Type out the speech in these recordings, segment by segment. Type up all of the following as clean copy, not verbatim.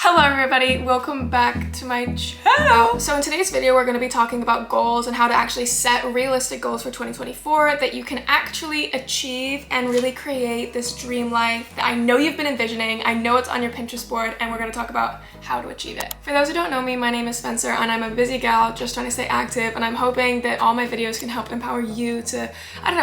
Hello everybody, welcome back to my channel. So in today's video, we're going to be talking about goals and how to actually set realistic goals for 2024 that you can actually achieve and really create this dream life that I know you've been envisioning. I know it's on your Pinterest board, and we're going to talk about how to achieve it. For those who don't know me, my name is Spencer and I'm a busy gal just trying to stay active, and I'm hoping that all my videos can help empower you to,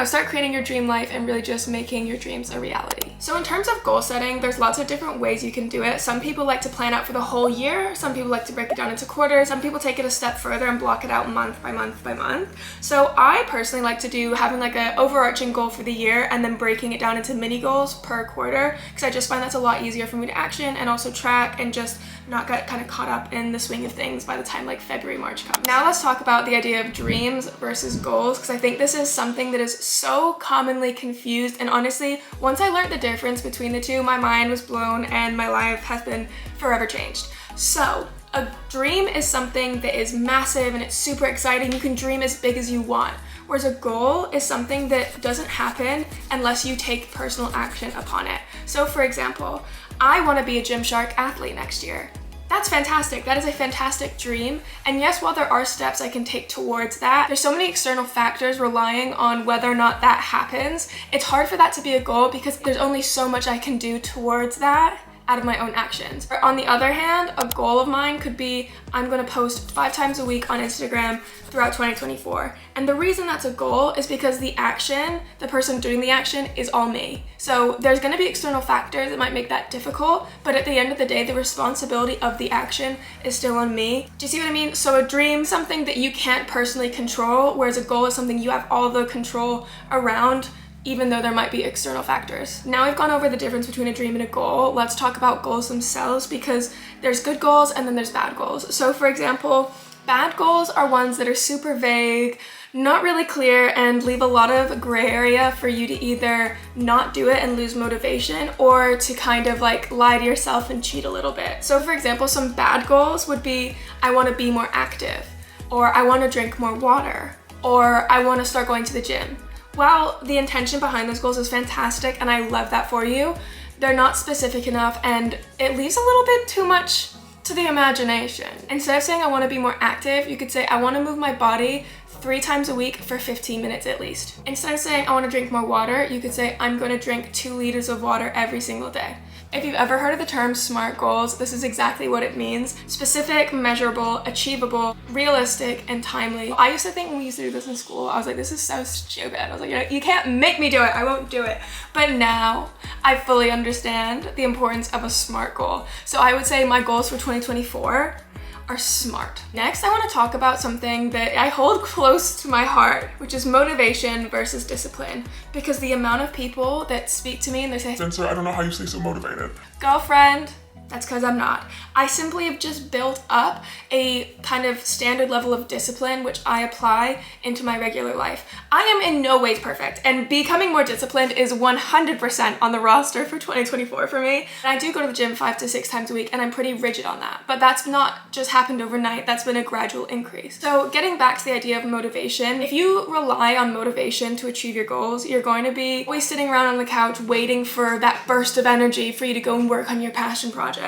start creating your dream life and really just making your dreams a reality. So in terms of goal setting, there's lots of different ways you can do it. Some people like to plan out for the whole year. Some people like to break it down into quarters. Some people take it a step further and block it out month by month by month. So I personally like to do having like an overarching goal for the year and then breaking it down into mini goals per quarter, because I just find that's a lot easier for me to action and also track and just not get kind of caught up in the swing of things by the time like February, March comes. Now let's talk about the idea of dreams versus goals, because I think this is something that is so commonly confused, and honestly, once I learned the difference between the two, my mind was blown and my life has been forever changed. So a dream is something that is massive and it's super exciting. You can dream as big as you want. Whereas a goal is something that doesn't happen unless you take personal action upon it. So for example, I want to be a Gymshark athlete next year. That's fantastic. That is a fantastic dream. And yes, while there are steps I can take towards that, there's so many external factors relying on whether or not that happens. It's hard for that to be a goal because there's only so much I can do towards that out of my own actions. On the other hand, a goal of mine could be I'm going to post 5 times a week on Instagram throughout 2024. And the reason that's a goal is because the action, the person doing the action, is all me. So there's going to be external factors that might make that difficult, but at the end of the day, the responsibility of the action is still on me. Do you see what I mean? So a dream, something that you can't personally control, whereas a goal is something you have all the control around, even though there might be external factors. Now we've gone over the difference between a dream and a goal. Let's talk about goals themselves, because there's good goals and then there's bad goals. So for example, bad goals are ones that are super vague, not really clear, and leave a lot of gray area for you to either not do it and lose motivation, or to kind of like lie to yourself and cheat a little bit. So for example, some bad goals would be, I want to be more active, or I want to drink more water, or I want to start going to the gym. While the intention behind those goals is fantastic and I love that for you, they're not specific enough and it leaves a little bit too much to the imagination. Instead of saying I want to be more active, you could say I want to move my body 3 times a week for 15 minutes at least. Instead of saying I want to drink more water, you could say I'm going to drink 2 liters of water every single day. If you've ever heard of the term SMART goals, this is exactly what it means. Specific, measurable, achievable, realistic, and timely. I used to think when we used to do this in school, I was like, this is so stupid. I was like, you can't make me do it. I won't do it. But now I fully understand the importance of a SMART goal. So I would say my goals for 2024 are SMART. Next, I want to talk about something that I hold close to my heart, which is motivation versus discipline. Because the amount of people that speak to me and they say, Spencer, I don't know how you stay so motivated. Girlfriend, that's because I'm not. I simply have just built up a kind of standard level of discipline which I apply into my regular life. I am in no ways perfect, and becoming more disciplined is 100% on the roster for 2024 for me. And I do go to the gym 5 to 6 times a week, and I'm pretty rigid on that. But that's not just happened overnight, that's been a gradual increase. So getting back to the idea of motivation, if you rely on motivation to achieve your goals, you're going to be always sitting around on the couch waiting for that burst of energy for you to go and work on your passion project.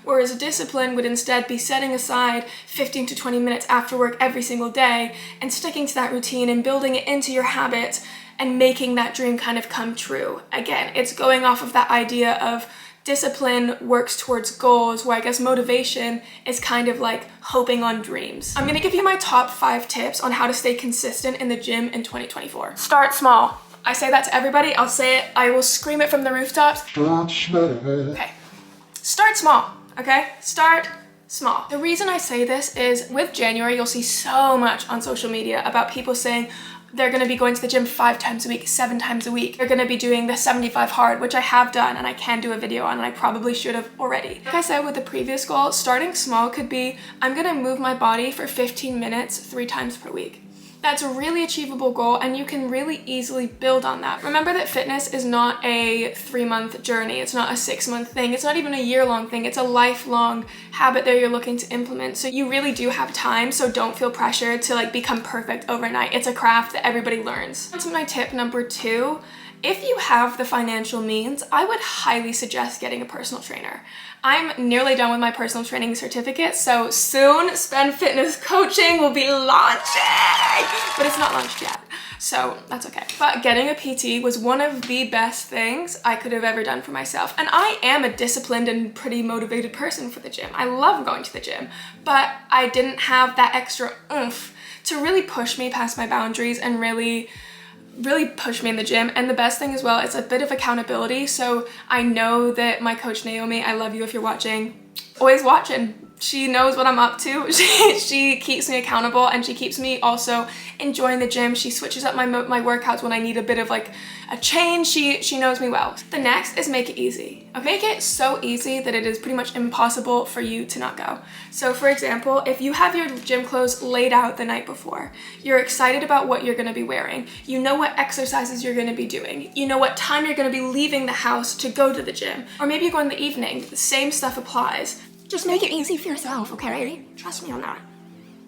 Whereas a discipline would instead be setting aside 15 to 20 minutes after work every single day and sticking to that routine and building it into your habits and making that dream kind of come true. Again, it's going off of that idea of discipline works towards goals, where I guess motivation is kind of like hoping on dreams. I'm gonna give you my top 5 tips on how to stay consistent in the gym in 2024. Start small. I say that to everybody. I'll say it. I will scream it from the rooftops. Okay. Start small, okay? Start small. The reason I say this is with January, you'll see so much on social media about people saying they're gonna be going to the gym 5 times a week, 7 times a week. They're gonna be doing the 75 hard, which I have done and I can do a video on, and I probably should have already. Like I said with the previous goal, starting small could be, I'm gonna move my body for 15 minutes 3 times per week. That's a really achievable goal, and you can really easily build on that. Remember that fitness is not a 3-month journey. It's not a 6-month thing. It's not even a year-long thing. It's a lifelong habit that you're looking to implement. So you really do have time, so don't feel pressured to like become perfect overnight. It's a craft that everybody learns. On to my tip number 2. If you have the financial means, I would highly suggest getting a personal trainer. I'm nearly done with my personal training certificate, so soon Spen Fitness Coaching will be launching, but it's not launched yet, so that's okay. But getting a PT was one of the best things I could have ever done for myself. And I am a disciplined and pretty motivated person for the gym. I love going to the gym, but I didn't have that extra oomph to really push me past my boundaries and really push me in the gym. And the best thing as well, it's a bit of accountability. So I know that my coach Naomi, I love you if you're watching, always watching. She knows what I'm up to. She keeps me accountable, and she keeps me also enjoying the gym. She switches up my workouts when I need a bit of like a change. She knows me well. The next is make it easy. Make it so easy that it is pretty much impossible for you to not go. So for example, if you have your gym clothes laid out the night before, you're excited about what you're gonna be wearing, you know what exercises you're gonna be doing, you know what time you're gonna be leaving the house to go to the gym, or maybe you go in the evening, the same stuff applies. Just make it easy for yourself, okay? Trust me on that.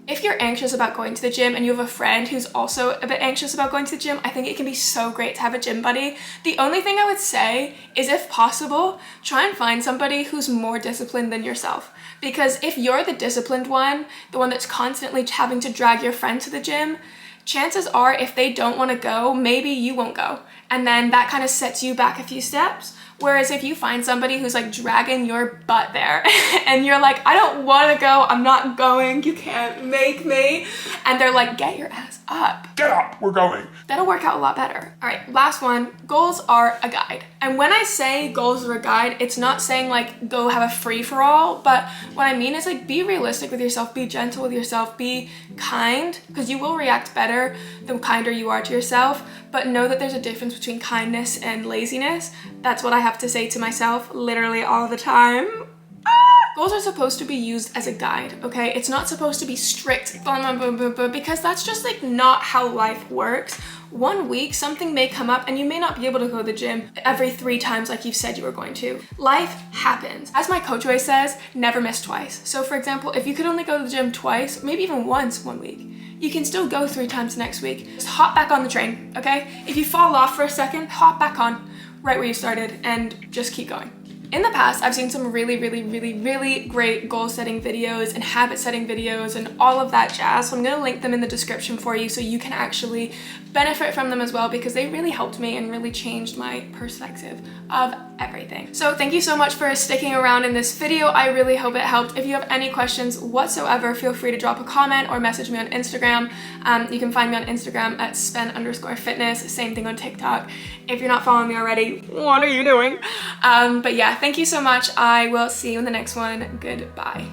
If you're anxious about going to the gym and you have a friend who's also a bit anxious about going to the gym, I think it can be so great to have a gym buddy. The only thing I would say is, if possible, try and find somebody who's more disciplined than yourself. Because if you're the disciplined one, the one that's constantly having to drag your friend to the gym, chances are if they don't want to go, maybe you won't go. And then that kind of sets you back a few steps. Whereas if you find somebody who's like dragging your butt there and you're like, I don't want to go, I'm not going, you can't make me. And they're like, get your ass up. Get up, we're going. That'll work out a lot better. All right, last one, goals are a guide. And when I say goals are a guide, it's not saying like go have a free for all, but what I mean is like be realistic with yourself, be gentle with yourself, be kind, because you will react better the kinder you are to yourself. But know that there's a difference between kindness and laziness. That's what I have to say to myself literally all the time. Goals are supposed to be used as a guide, okay? It's not supposed to be strict, because that's just like not how life works. One week, something may come up and you may not be able to go to the gym every 3 times like you've said you were going to. Life happens. As my coach always says, never miss twice. So for example, if you could only go to the gym twice, maybe even once one week, you can still go 3 times next week. Just hop back on the train, okay? If you fall off for a second, hop back on right where you started and just keep going. In the past, I've seen some really great goal setting videos and habit setting videos and all of that jazz. So I'm gonna link them in the description for you so you can actually benefit from them as well, because they really helped me and really changed my perspective of everything. So thank you so much for sticking around in this video. I really hope it helped. If you have any questions whatsoever, feel free to drop a comment or message me on Instagram. You can find me on Instagram at Spen_fitness, same thing on TikTok. If you're not following me already, what are you doing? But yeah, thank you so much. I will see you in the next one. Goodbye.